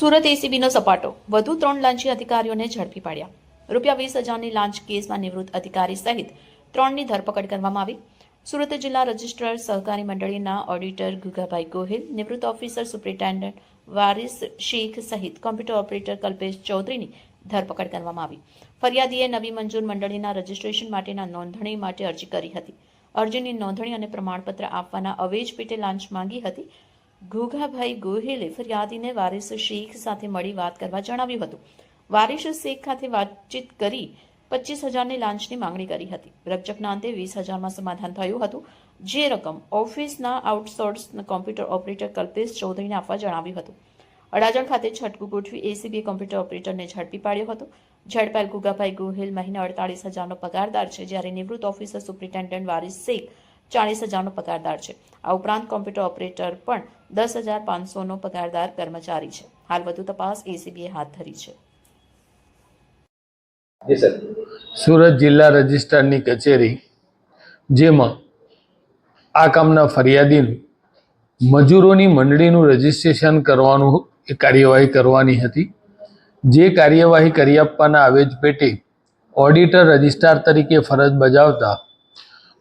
સુરત એસીબીનો સપાટો, વધુ 3 લાંચી અધિકારીઓને ઝડપી પાડ્યા। ₹20,000ની લાંચ કેસમાં નિવૃત્ત અધિકારી સહિત 3ની ધરપકડ કરવામાં આવી। સુરત જિલ્લા રજિસ્ટ્રાર સહકારી મંડળીના ઓડિટર ગુગાભાઈ ગોહિલ, નિવૃત્ત ઓફિસર સુપ્રિન્ટેન્ડન્ટ વારિસ શેખ સહિત કોમ્પ્યુટર ઓપરેટર કલ્પેશ ચૌધરીની ધરપકડ કરવામાં આવી। ફરિયાદીએ નવી મંજૂર મંડળીના રજિસ્ટ્રેશન માટેના નોંધણી માટે અરજી કરી હતી। અરજીની નોંધણી અને પ્રમાણપત્ર આપવાના અવેજ પેટે લાંચ માંગી હતી। ગુગાભાઈ ગોહિલે ફરિયાદીને વારિસ શેખ સાથે મળી વાત કરવા જણાવ્યું હતું। વારિસ શેખ સાથે વાતચીત કરી 25,000ની લાંચની માંગણી કરી હતી। રકઝકના અંતે 20,000માં સમાધાન થયું હતું, જે રકમ ઓફિસના આઉટસોર્સ કોમ્પ્યુટર ઓપરેટર કલ્પેશ ચૌધરીને આપવા જણાવ્યું હતું। અડાજણ ખાતે છટકું ગોઠવી એસીબીએ કોમ્પ્યુટર ઓપરેટરને ઝડપી પાડ્યો હતો। ઝડપાયેલ ગુગાભાઈ ગોહિલ મહિને 48,000નો પગારદાર છે, જ્યારે નિવૃત્ત ઓફિસર સુપ્રિન્ટેન્ડન્ટ વારિસ શેખ 40,000નો પગારદાર છે। આ ઉપરાંત કોમ્પ્યુટર ઓપરેટર પણ 10,500નો પગારદાર કર્મચારી છે। હાલ વધુ તપાસ એસીબીએ હાથ ધરી છે। સુરત જિલ્લા રજિસ્ટ્રારની કચેરી, જેમાં આ કામના ફરિયાદીનું મજૂરોની મંડળીનું રજિસ્ટ્રેશન કરવાનું એ કાર્યવાહી કરવાની હતી। જે કાર્યવાહી કરી આપવાના આવેજ પેટે ઓડિટર રજિસ્ટ્રાર તરીકે ફરજ બજાવતા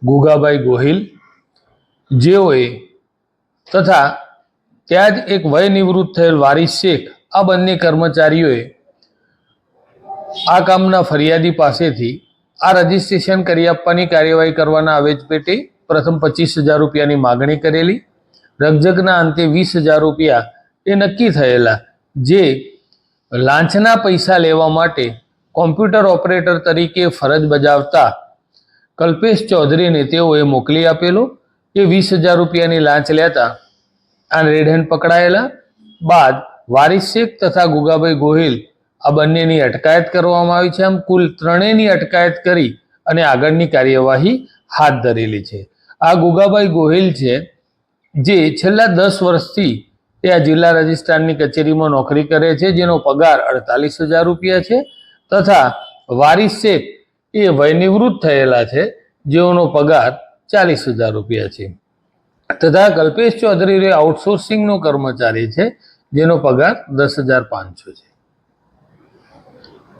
ગુગાભાઈ ગોહિલ જેઓએ તથા ત્યાં જ એક વય નિવૃત્ત થયેલ વારિસ શેખ, આ બંને કર્મચારીઓએ આ કામના ફરિયાદી પાસેથી આ રજિસ્ટ્રેશન કરી આપવાની કાર્યવાહી કરવાના આવેજ પેટે પ્રથમ 25,000 રૂપિયાની માગણી કરેલી। રકઝકના અંતે 20,000 રૂપિયા એ નક્કી થયેલા, જે લાંચના પૈસા લેવા માટે કોમ્પ્યુટર ઓપરેટર તરીકે ફરજ બજાવતા કલ્પેશ ચૌધરીને તેઓએ મોકલી આપેલો। એ 20,000 રૂપિયાની લાંચ લેતા આ રેડ હેન્ડ પકડાયેલા બાદ વારિસ શેખ તથા ગુગાભાઈ ગોહિલ આ બંનેની અટકાયત કરવામાં આવી છે। આમ કુલ ત્રણેયની અટકાયત કરી અને આગળની કાર્યવાહી હાથ ધરેલી છે। આ ગુગાભાઈ ગોહિલ છે, જે છેલ્લા 10 વર્ષથી તે આ જિલ્લા રજિસ્ટ્રારની કચેરીમાં નોકરી કરે છે, જેનો પગાર 48,000 રૂપિયા છે, તથા વારિસ શેખ એ વયનિવૃત્ત થયેલા છે, જેઓનો પગાર 40,000 રૂપિયા છે, તથા કલ્પેશ ચૌધરી આઉટસોર્સિંગનો કર્મચારી છે, જેનો પગાર 10,500 છે।